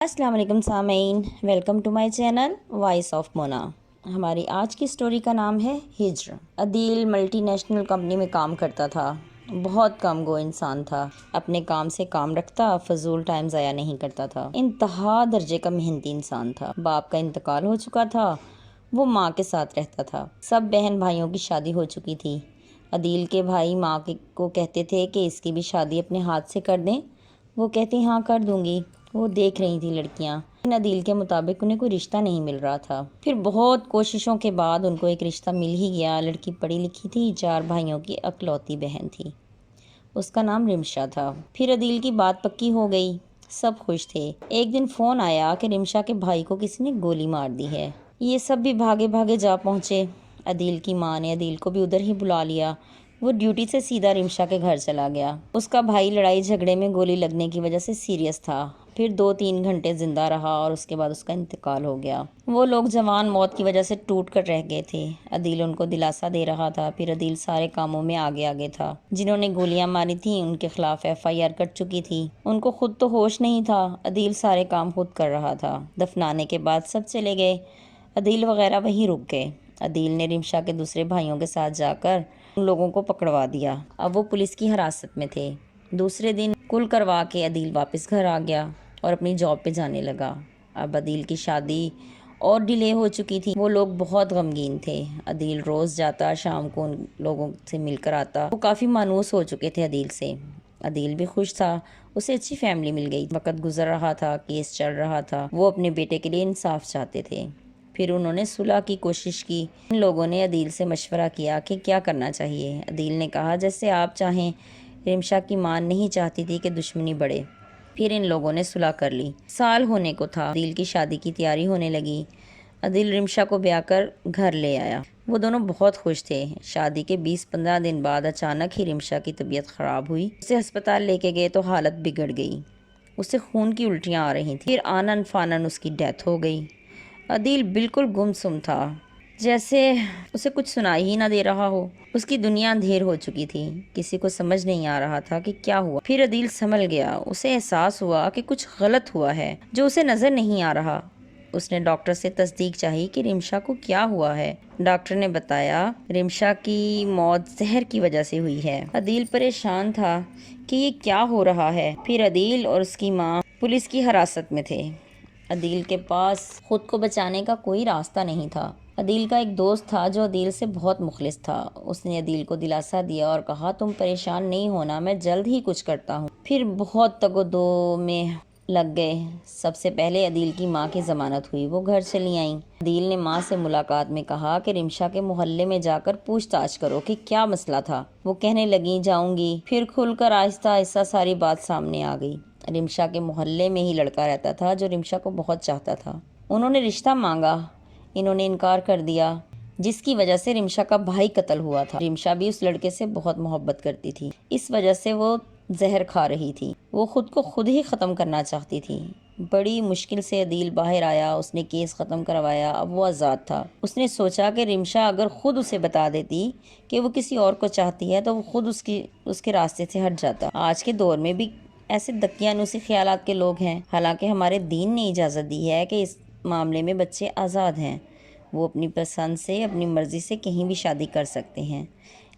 السلام علیکم سامعین، welcome to my channel voice of Mona. ہماری آج کی سٹوری کا نام ہے ہجر۔ عدیل ملٹی نیشنل کمپنی میں کام کرتا تھا۔ بہت کم گو انسان تھا، اپنے کام سے کام رکھتا، فضول ٹائم ضائع نہیں کرتا تھا، انتہا درجے کا محنتی انسان تھا۔ باپ کا انتقال ہو چکا تھا، وہ ماں کے ساتھ رہتا تھا۔ سب بہن بھائیوں کی شادی ہو چکی تھی۔ عدیل کے بھائی ماں کو کہتے تھے کہ اس کی بھی شادی اپنے ہاتھ سے کر دیں۔ وہ کہتی ہاں کر دوں گی۔ وہ دیکھ رہی تھی لڑکیاں، لیکن عدیل کے مطابق انہیں کوئی رشتہ نہیں مل رہا تھا۔ پھر بہت کوششوں کے بعد ان کو ایک رشتہ مل ہی گیا۔ لڑکی پڑھی لکھی تھی، 4 بھائیوں کی اکلوتی بہن تھی۔ اس کا نام رمشا تھا۔ پھر عدیل کی بات پکی ہو گئی، سب خوش تھے۔ ایک دن فون آیا کہ رمشا کے بھائی کو کسی نے گولی مار دی ہے۔ یہ سب بھی بھاگے بھاگے جا پہنچے۔ عدیل کی ماں نے عدیل کو بھی ادھر ہی بلا لیا۔ وہ ڈیوٹی سے سیدھا رمشا کے گھر چلا گیا۔ اس کا بھائی لڑائی جھگڑے میں گولی لگنے کی وجہ سے سیریس تھا۔ پھر 2-3 گھنٹے زندہ رہا اور اس کے بعد اس کا انتقال ہو گیا۔ وہ لوگ جوان موت کی وجہ سے ٹوٹ کر رہ گئے تھے۔ عدیل ان کو دلاسا دے رہا تھا۔ پھر عدیل سارے کاموں میں آگے تھا۔ جنہوں نے گولیاں ماری تھیں ان کے خلاف FIR کٹ چکی تھی۔ ان کو خود تو ہوش نہیں تھا۔ عدیل سارے کام خود کر رہا تھا۔ دفنانے کے بعد سب چلے گئے، عدیل وغیرہ وہیں رک گئے۔ عدیل نے رمشا کے دوسرے بھائیوں کے ساتھ جا کر ان لوگوں کو پکڑوا دیا۔ اب وہ پولیس کی حراست میں تھے۔ دوسرے دن کل کروا کے عدیل واپس گھر آ گیا اور اپنی جاب پہ جانے لگا۔ اب عدیل کی شادی اور ڈیلے ہو چکی تھی۔ وہ لوگ بہت غمگین تھے۔ عدیل روز جاتا، شام کو ان لوگوں سے مل کر آتا۔ وہ کافی مانوس ہو چکے تھے عدیل سے۔ عدیل بھی خوش تھا، اسے اچھی فیملی مل گئی۔ وقت گزر رہا تھا، کیس چل رہا تھا۔ وہ اپنے بیٹے کے لیے انصاف چاہتے تھے۔ پھر انہوں نے صلح کی کوشش کی۔ ان لوگوں نے عدیل سے مشورہ کیا کہ کیا کرنا چاہیے۔ عدیل نے کہا جیسے آپ چاہیں۔ رمشا کی ماں نہیں چاہتی تھی کہ دشمنی بڑھے۔ پھر ان لوگوں نے صلح کر لی۔ سال ہونے کو تھا، عدیل کی شادی کی تیاری ہونے لگی۔ عدیل رمشا کو بیاہ کر گھر لے آیا۔ وہ دونوں بہت خوش تھے۔ شادی کے 20-15 دن بعد اچانک ہی رمشا کی طبیعت خراب ہوئی۔ اسے ہسپتال لے کے گئے تو حالت بگڑ گئی۔ اسے خون کی الٹیاں آ رہی تھیں۔ پھر آنن فانن اس کی ڈیتھ ہو گئی۔ عدیل بالکل گمسم تھا، جیسے اسے کچھ سنائی ہی نہ دے رہا ہو۔ اس کی دنیا اندھیر ہو چکی تھی، کسی کو سمجھ نہیں آ رہا تھا کہ کیا ہوا۔ پھر عدیل سنبھل گیا۔ اسے احساس ہوا کہ کچھ غلط ہوا ہے جو اسے نظر نہیں آ رہا۔ اس نے ڈاکٹر سے تصدیق چاہی کہ رمشا کو کیا ہوا ہے۔ ڈاکٹر نے بتایا رمشا کی موت زہر کی وجہ سے ہوئی ہے۔ عدیل پریشان تھا کہ یہ کیا ہو رہا ہے۔ پھر عدیل اور اس کی ماں پولیس کی حراست میں تھے۔ عدیل کے پاس خود کو بچانے کا کوئی راستہ نہیں تھا۔ عدیل کا ایک دوست تھا جو عدیل سے بہت مخلص تھا۔ اس نے عدیل کو دلاسا دیا اور کہا تم پریشان نہیں ہونا، میں جلد ہی کچھ کرتا ہوں۔ پھر بہت تگ و دو میں لگ گئے۔ سب سے پہلے عدیل کی ماں کی ضمانت ہوئی، وہ گھر چلی آئیں۔ عدیل نے ماں سے ملاقات میں کہا کہ رمشا کے محلے میں جا کر پوچھ تاچھ کرو کہ کیا مسئلہ تھا۔ وہ کہنے لگیں جاؤں گی۔ پھر کھل کر آہستہ آہستہ ساری بات سامنے آ گئی۔ رمشا کے محلے میں ہی لڑکا رہتا تھا جو رمشا کو بہت چاہتا تھا۔ انہوں نے رشتہ مانگا، انہوں نے انکار کر دیا، جس کی وجہ سے رمشا کا بھائی قتل ہوا تھا۔ رمشا بھی اس لڑکے سے بہت محبت کرتی تھی، اس وجہ سے وہ زہر کھا رہی تھی۔ وہ خود کو خود ہی ختم کرنا چاہتی تھی۔ بڑی مشکل سے عدیل باہر آیا، اس نے کیس ختم کروایا، اب وہ آزاد تھا۔ اس نے سوچا کہ رمشا اگر خود اسے بتا دیتی کہ وہ کسی اور کو چاہتی ہے تو وہ خود اس کے راستے سے ہٹ جاتا۔ آج کے دور میں بھی ایسے دقیانوسی خیالات کے لوگ ہیں، حالانکہ ہمارے دین نے اجازت دی ہے کہ اس معاملے میں بچے آزاد ہیں۔ وہ اپنی پسند سے، اپنی مرضی سے کہیں بھی شادی کر سکتے ہیں،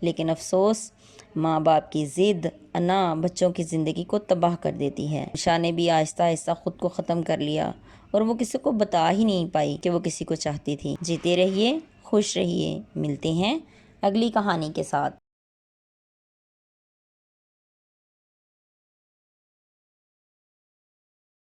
لیکن افسوس ماں باپ کی ضد، انا بچوں کی زندگی کو تباہ کر دیتی ہے۔ رمشا نے بھی آہستہ آہستہ خود کو ختم کر لیا اور وہ کسی کو بتا ہی نہیں پائی کہ وہ کسی کو چاہتی تھی۔ جیتے رہیے، خوش رہیے۔ ملتے ہیں اگلی کہانی کے ساتھ۔